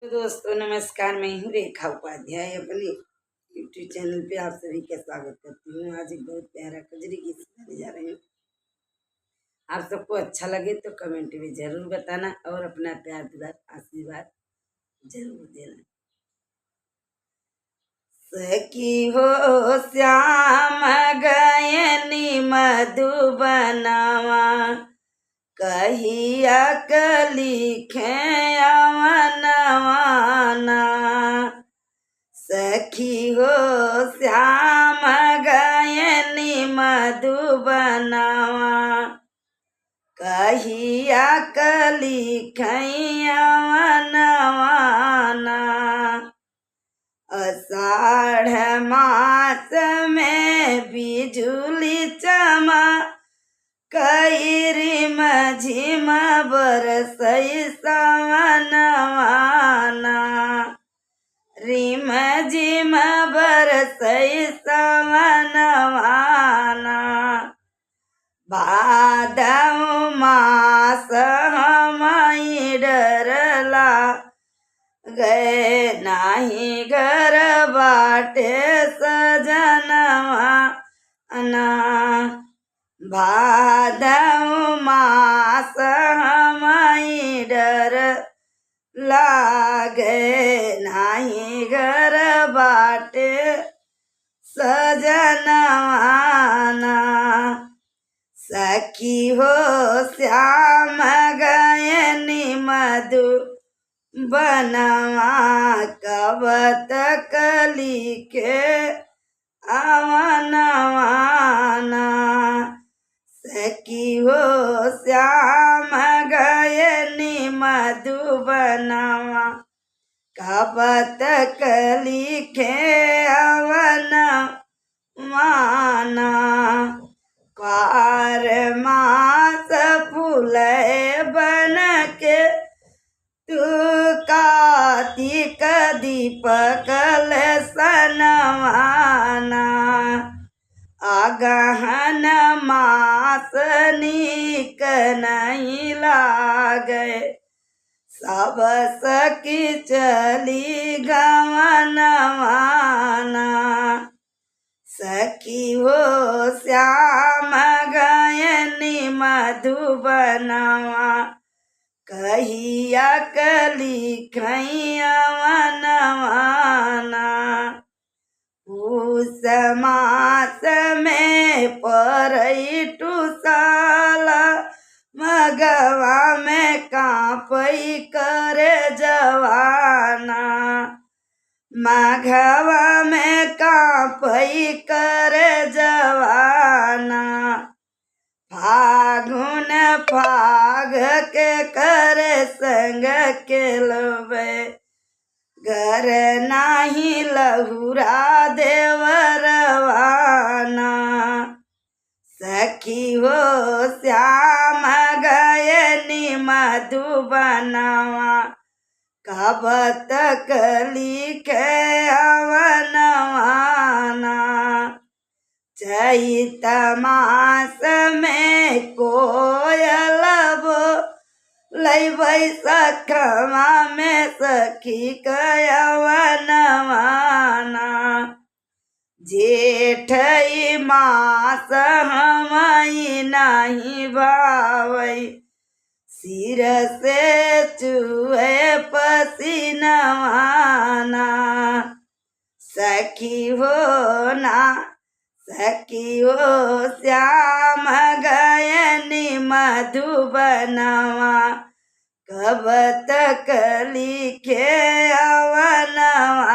तो दोस्तों नमस्कार। मैं हूँ रेखा उपाध्याय। अपने यूट्यूब चैनल पे आप सभी का स्वागत करती हूँ। आज एक बहुत प्यारा कजरी गीत सुनाने जा रही हूँ। आप सबको अच्छा लगे तो कमेंट में जरूर बताना और अपना प्यार दुलार आशीर्वाद जरूर देना। सखी हो श्याम गयनी मधुबनवा, कहिया लिखे अवनवाना। सखी हो श्याम गयनी मधुबनवा, कहिया लिखे अवनवाना। आषाढ़ मास में बिजुली चमा, रिम झिम बरसई सवनवाना। रिम झिम बरसई सवनवाना। भादव मास हमई डरला, गए नाही घर बाटे सजनवाना। भादव मास हमई डर लागे, नाही घर बाटे सजनवाना। सखी हो श्याम गयनी मधुबनवा, कब तक लिखे अवनवाना। सखी हो श्याम गयनी मधुबनवा, कब तक लिखे अवनवाना। पार मास फूले बन के, तू कार्तिक दीपक सनवाना। अगहन मास नीक नहीं लागे, सब सखी चली गवनवाना। सखी हो श्याम गयनी मधुबनवा, कहिया लिखई अवनवाना। पूस मास में परई टूसाला, मगवा में कांपई कर जवाना। मघवा में कांपई कर जवाना। फागुन फाग के कर संग के लोबे, घर नाही लहुरा देवरवाना। सखी हो श्याम गयनी मधुबनवा, कब तक लिखे अवनवाना। चैत मास में कोयल बोलै, बैसखवा में सखी कयवनवाना। जेठई मास हमई नहीं भावई, सिर से चुए पसीनवाना। सखी हो ना सखी हो श्याम गयनी मधुबनवा, कब तक लिखे अवनवाना।